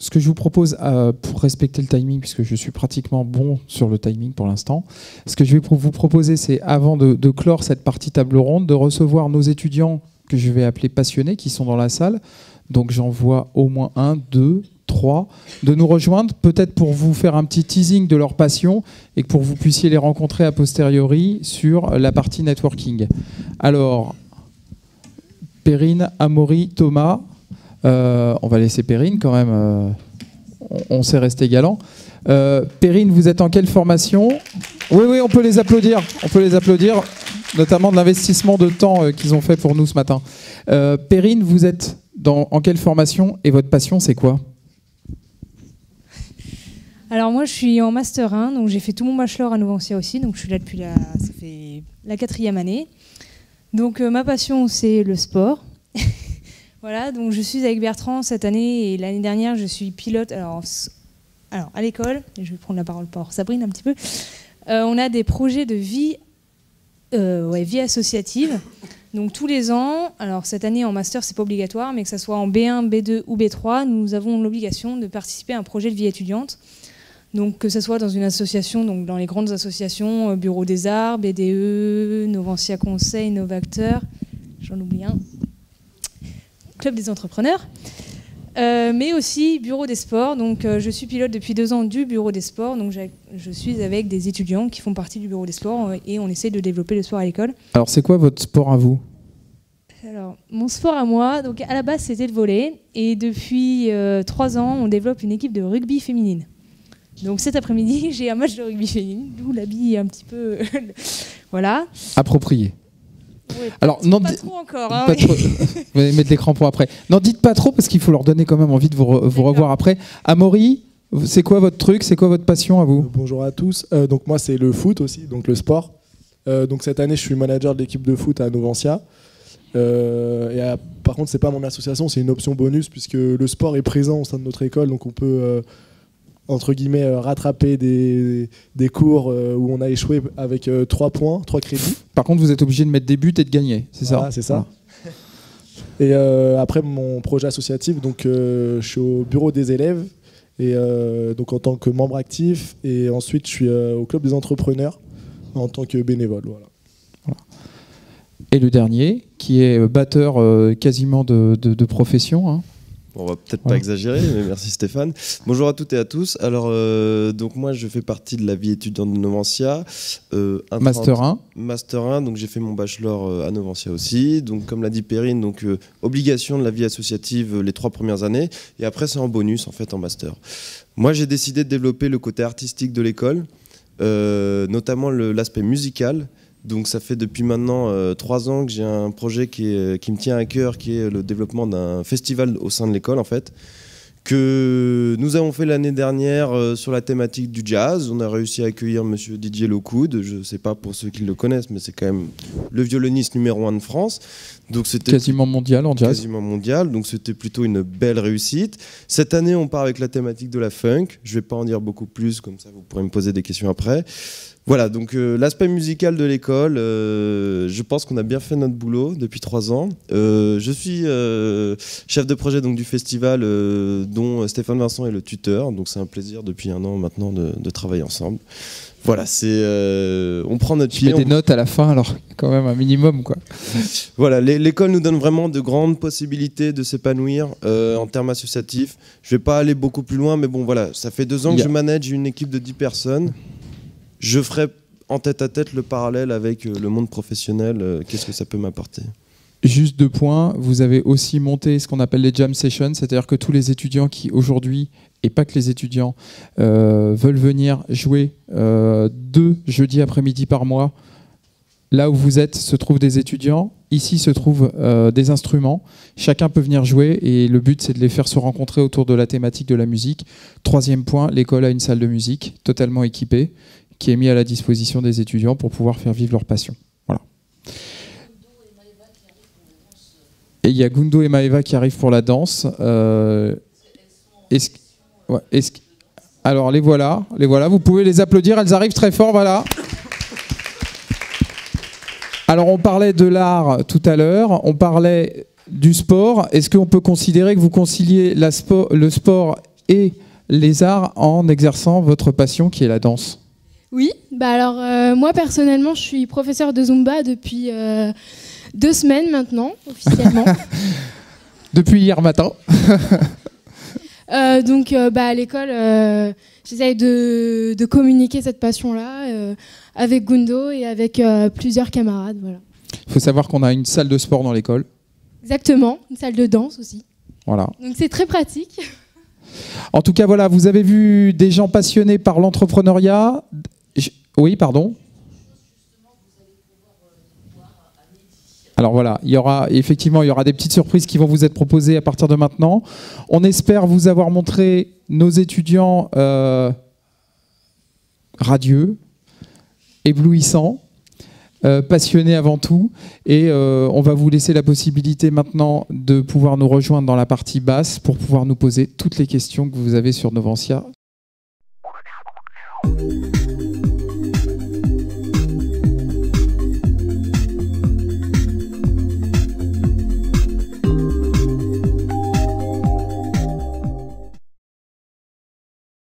Ce que je vous propose, pour respecter le timing, puisque je suis pratiquement bon sur le timing pour l'instant, ce que je vais vous proposer, c'est avant de clore cette partie table ronde, de recevoir nos étudiants que je vais appeler passionnés, qui sont dans la salle. Donc j'en vois au moins 1, 2, 3, de nous rejoindre, peut-être pour vous faire un petit teasing de leur passion et que pour que vous puissiez les rencontrer a posteriori sur la partie networking. Alors, Perrine, Amaury, Thomas... on va laisser Perrine quand même, on sait rester galant. Perrine, vous êtes en quelle formation? Oui, on peut les applaudir, notamment de l'investissement de temps qu'ils ont fait pour nous ce matin. Perrine, vous êtes en quelle formation et votre passion c'est quoi? Alors moi je suis en Master 1, donc j'ai fait tout mon bachelor à Novancia aussi, donc je suis là depuis ça fait la 4e année. Donc ma passion c'est le sport. Voilà, donc je suis avec Bertrand cette année et l'année dernière, je suis pilote. Alors à l'école, je vais prendre la parole pour Sabrine un petit peu, on a des projets de vie associative. Donc tous les ans, alors cette année en master, c'est pas obligatoire, mais que ce soit en B1, B2 ou B3, nous avons l'obligation de participer à un projet de vie étudiante. Donc que ce soit dans une association, donc dans les grandes associations, Bureau des Arts, BDE, Novancia Conseil, Novacteur, j'en oublie un. Club des entrepreneurs, mais aussi Bureau des sports. Donc, je suis pilote depuis 2 ans du Bureau des sports. Donc, je suis avec des étudiants qui font partie du Bureau des sports et on essaie de développer le sport à l'école. Alors, c'est quoi votre sport à vous? Alors, mon sport à moi, donc à la base, c'était le volley. Et depuis 3 ans, on développe une équipe de rugby féminine. Donc, cet après-midi, j'ai un match de rugby féminine, d'où l'habit un petit peu... voilà. Approprié. Ouais, alors, non, pas trop encore. Hein, trop. Vous allez mettre les crampons après. Non, dites pas trop parce qu'il faut leur donner quand même envie de vous revoir après. Amaury, c'est quoi votre truc? C'est quoi votre passion à vous? Bonjour à tous. Donc moi, c'est le foot aussi, donc le sport. Donc cette année, je suis manager de l'équipe de foot à Novancia. Par contre, c'est pas mon association, c'est une option bonus puisque le sport est présent au sein de notre école, donc on peut entre guillemets rattraper des cours où on a échoué avec 3 points, 3 crédits. Par contre, vous êtes obligé de mettre des buts et de gagner, c'est ça? C'est ça. Et après mon projet associatif, donc je suis au bureau des élèves et donc en tant que membre actif, et ensuite je suis au club des entrepreneurs en tant que bénévole. Voilà. Et le dernier, qui est batteur quasiment de profession. Hein. Bon, on va peut-être pas exagérer, mais merci Stéphane. Bonjour à toutes et à tous. Alors, donc moi, je fais partie de la vie étudiante de Novancia. Master 1. Master 1, donc j'ai fait mon bachelor à Novancia aussi. Donc, comme l'a dit Perrine, donc obligation de la vie associative les 3 premières années. Et après, c'est en bonus, en fait, en master. Moi, j'ai décidé de développer le côté artistique de l'école, notamment l'aspect musical. Donc ça fait depuis maintenant 3 ans que j'ai un projet qui me tient à cœur, qui est le développement d'un festival au sein de l'école en fait, que nous avons fait l'année dernière sur la thématique du jazz. On a réussi à accueillir monsieur Didier Locoud, je ne sais pas pour ceux qui le connaissent, mais c'est quand même le violoniste numéro 1 de France. Donc c'était quasiment mondial en jazz. Quasiment mondial, donc c'était plutôt une belle réussite. Cette année, on part avec la thématique de la funk. Je ne vais pas en dire beaucoup plus, comme ça vous pourrez me poser des questions après. Voilà, donc l'aspect musical de l'école, je pense qu'on a bien fait notre boulot depuis 3 ans. Je suis chef de projet donc, du festival dont Stéphane Vincent est le tuteur, donc c'est un plaisir depuis 1 an maintenant de travailler ensemble. Voilà, on prend notre pied. Tu mets des notes à la fin, alors quand même un minimum, quoi. Voilà, l'école nous donne vraiment de grandes possibilités de s'épanouir en termes associatifs. Je ne vais pas aller beaucoup plus loin, mais bon, voilà, ça fait 2 ans que je manage une équipe de 10 personnes. Je ferai en tête-à-tête le parallèle avec le monde professionnel. Qu'est-ce que ça peut m'apporter ? Juste 2 points. Vous avez aussi monté ce qu'on appelle les jam sessions, c'est-à-dire que tous les étudiants qui aujourd'hui, et pas que les étudiants, veulent venir jouer 2 jeudis après-midi par mois. Là où vous êtes se trouvent des étudiants, ici se trouvent des instruments. Chacun peut venir jouer et le but c'est de les faire se rencontrer autour de la thématique de la musique. 3e point, l'école a une salle de musique totalement équipée qui est mise à la disposition des étudiants pour pouvoir faire vivre leur passion. Voilà. Et il y a Gundo et Maeva qui arrivent pour la danse. Alors les voilà, vous pouvez les applaudir, elles arrivent très fort, voilà. Alors on parlait de l'art tout à l'heure, on parlait du sport. Est-ce qu'on peut considérer que vous conciliez le sport et les arts en exerçant votre passion qui est la danse ? Oui, alors moi personnellement je suis professeure de Zumba depuis 2 semaines maintenant, officiellement. Depuis hier matin. Donc à l'école, j'essaye de communiquer cette passion-là avec Gundo et avec plusieurs camarades. Voilà. Il faut savoir qu'on a une salle de sport dans l'école. Exactement, une salle de danse aussi. Voilà. Donc c'est très pratique. En tout cas, voilà, vous avez vu des gens passionnés par l'entrepreneuriat. Oui, pardon. Alors voilà, il y aura des petites surprises qui vont vous être proposées à partir de maintenant. On espère vous avoir montré nos étudiants radieux, éblouissants, passionnés avant tout. Et on va vous laisser la possibilité maintenant de pouvoir nous rejoindre dans la partie basse pour pouvoir nous poser toutes les questions que vous avez sur Novancia.